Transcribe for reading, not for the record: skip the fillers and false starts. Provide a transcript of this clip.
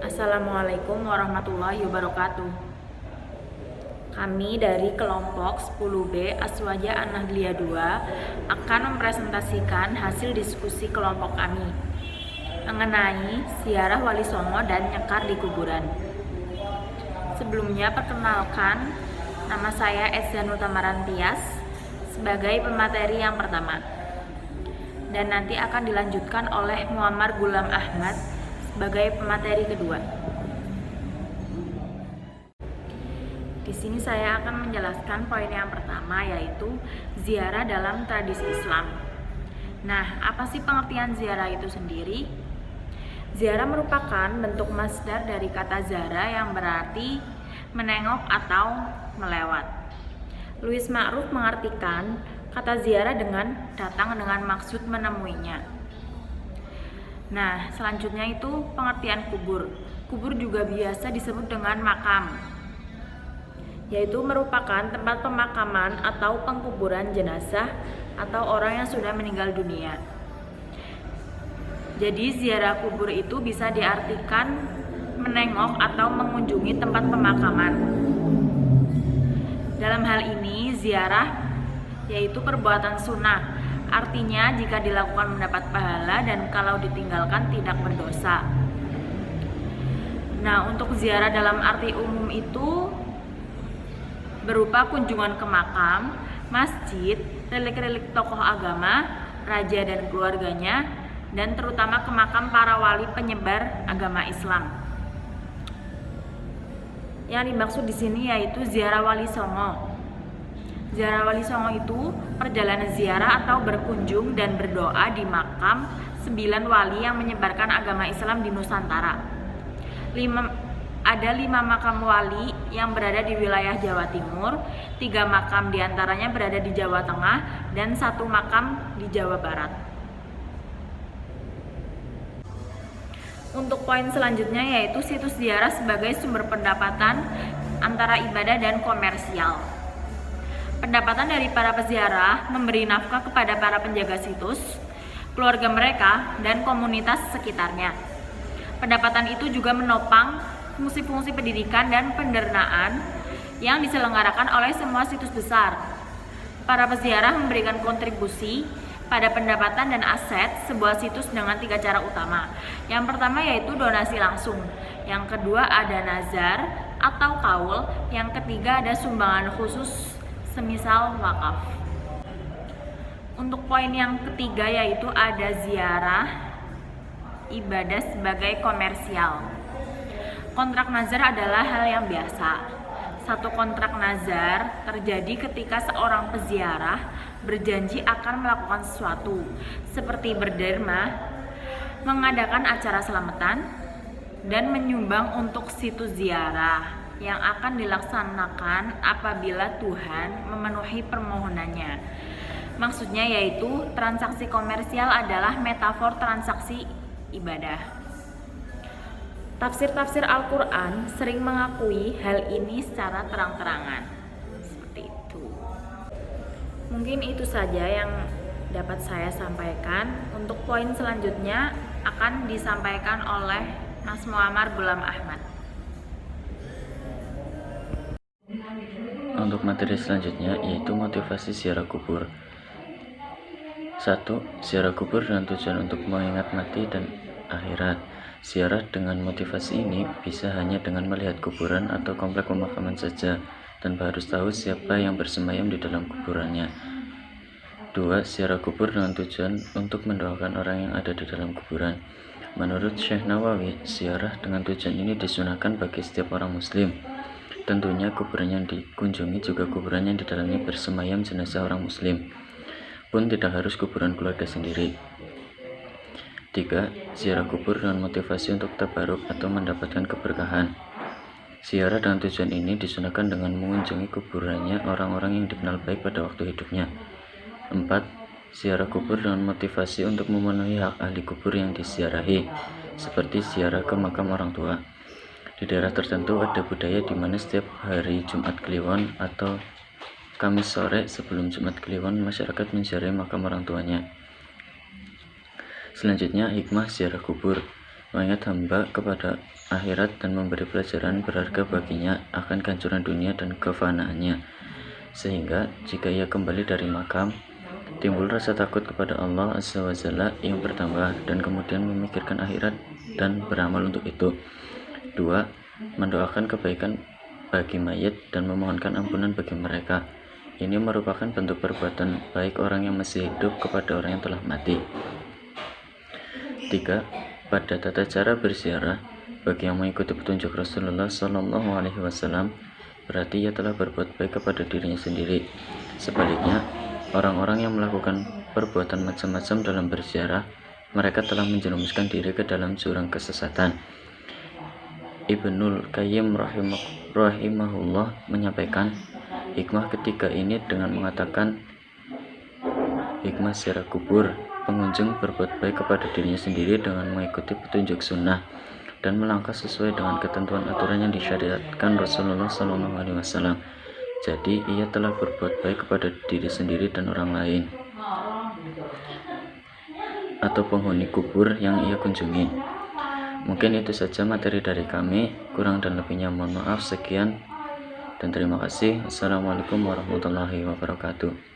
Assalamualaikum warahmatullahi wabarakatuh. Kami dari kelompok 10B Aswaja An-Nahdliyah 2 akan mempresentasikan hasil diskusi kelompok kami mengenai ziarah Wali Songo dan nyekar di kuburan. Sebelumnya perkenalkan, nama saya Eza Nurtamaran Tias sebagai pemateri yang pertama. Dan nanti akan dilanjutkan oleh Muammar Gulam Ahmad sebagai pemateri kedua. Di sini saya akan menjelaskan poin yang pertama, yaitu ziarah dalam tradisi Islam. Nah, apa sih pengertian ziarah itu sendiri? Ziarah merupakan bentuk masdar dari kata zara yang berarti menengok atau melewat. Louis Ma'ruf mengartikan kata ziarah dengan datang dengan maksud menemuinya. Nah, selanjutnya itu pengertian kubur. Kubur juga biasa disebut dengan makam, yaitu merupakan tempat pemakaman atau pengkuburan jenazah atau orang yang sudah meninggal dunia. Jadi ziarah kubur itu bisa diartikan menengok atau mengunjungi tempat pemakaman. Dalam hal ini ziarah yaitu perbuatan sunnah, artinya jika dilakukan mendapat pahala dan kalau ditinggalkan tidak berdosa. Nah, untuk ziarah dalam arti umum itu berupa kunjungan ke makam, masjid, relik-relik tokoh agama, raja dan keluarganya, dan terutama ke makam para wali penyebar agama Islam. Yang dimaksud di sini yaitu ziarah Wali Songo. Ziarah Wali Songo itu perjalanan ziarah atau berkunjung dan berdoa di makam 9 wali yang menyebarkan agama Islam di Nusantara. Ada 5 makam wali yang berada di wilayah Jawa Timur, 3 makam diantaranya berada di Jawa Tengah, dan 1 makam di Jawa Barat. Untuk poin selanjutnya yaitu situs ziarah sebagai sumber pendapatan antara ibadah dan komersial. Pendapatan dari para peziarah memberi nafkah kepada para penjaga situs, keluarga mereka, dan komunitas sekitarnya. Pendapatan itu juga menopang fungsi-fungsi pendidikan dan pendernaan yang diselenggarakan oleh semua situs besar. Para peziarah memberikan kontribusi pada pendapatan dan aset sebuah situs dengan 3 cara utama. Yang pertama yaitu donasi langsung, yang kedua ada nazar atau kaul, yang ketiga ada sumbangan khusus semisal wakaf. Untuk poin yang ketiga yaitu ada ziarah ibadah sebagai komersial. Kontrak nazar adalah hal yang biasa. Satu kontrak nazar terjadi ketika seorang peziarah berjanji akan melakukan sesuatu, seperti berderma, mengadakan acara selamatan, dan menyumbang untuk situs ziarah yang akan dilaksanakan apabila Tuhan memenuhi permohonannya. Maksudnya yaitu transaksi komersial adalah metafor transaksi ibadah. Tafsir-tafsir Al-Quran sering mengakui hal ini secara terang-terangan. Seperti itu. Mungkin itu saja yang dapat saya sampaikan. Untuk poin selanjutnya akan disampaikan oleh Mas Muammar Gulam Ahmad. Untuk materi selanjutnya yaitu motivasi ziarah kubur. 1. Ziarah kubur dengan tujuan untuk mengingat mati dan akhirat. Ziarah dengan motivasi ini bisa hanya dengan melihat kuburan atau komplek pemakaman saja, tanpa harus tahu siapa yang bersemayam di dalam kuburannya. 2. Ziarah kubur dengan tujuan untuk mendoakan orang yang ada di dalam kuburan. Menurut Syekh Nawawi, ziarah dengan tujuan ini disunahkan bagi setiap orang muslim. Tentunya kuburan yang dikunjungi juga kuburan yang di dalamnya bersemayam jenazah orang muslim, pun tidak harus kuburan keluarga sendiri. 3. Ziarah kubur dengan motivasi untuk tabaruk atau mendapatkan keberkahan. Ziarah dengan tujuan ini disunahkan dengan mengunjungi kuburannya orang-orang yang dikenal baik pada waktu hidupnya. 4. Ziarah kubur dengan motivasi untuk memenuhi hak ahli kubur yang diziarahi, seperti ziarah ke makam orang tua. Di daerah tertentu ada budaya di mana setiap hari Jumat Kliwon atau Kamis sore sebelum Jumat Kliwon masyarakat menziarahi makam orang tuanya. Selanjutnya, hikmah ziarah kubur. mengingat hamba kepada akhirat dan memberi pelajaran berharga baginya akan kehancuran dunia dan kefanaannya. Sehingga jika ia kembali dari makam, timbul rasa takut kepada Allah Azza wa Jalla yang bertambah, dan kemudian memikirkan akhirat dan beramal untuk itu. 2. Mendoakan kebaikan bagi mayit dan memohonkan ampunan bagi mereka. Ini merupakan bentuk perbuatan baik orang yang masih hidup kepada orang yang telah mati. 3. Pada tata cara berziarah, bagi yang mengikuti petunjuk Rasulullah SAW, berarti ia telah berbuat baik kepada dirinya sendiri. Sebaliknya, orang-orang yang melakukan perbuatan macam-macam dalam berziarah, mereka telah menjerumuskan diri ke dalam jurang kesesatan. Ibnul Qayyim rahimahullah menyampaikan hikmah ketiga ini dengan mengatakan, hikmah ziarah kubur: pengunjung berbuat baik kepada dirinya sendiri dengan mengikuti petunjuk sunnah dan melangkah sesuai dengan ketentuan aturan yang disyariatkan Rasulullah SAW. Jadi ia telah berbuat baik kepada diri sendiri dan orang lain atau penghuni kubur yang ia kunjungi. Mungkin itu saja materi dari kami, kurang dan lebihnya mohon maaf. Sekian dan terima kasih. Assalamualaikum warahmatullahi wabarakatuh.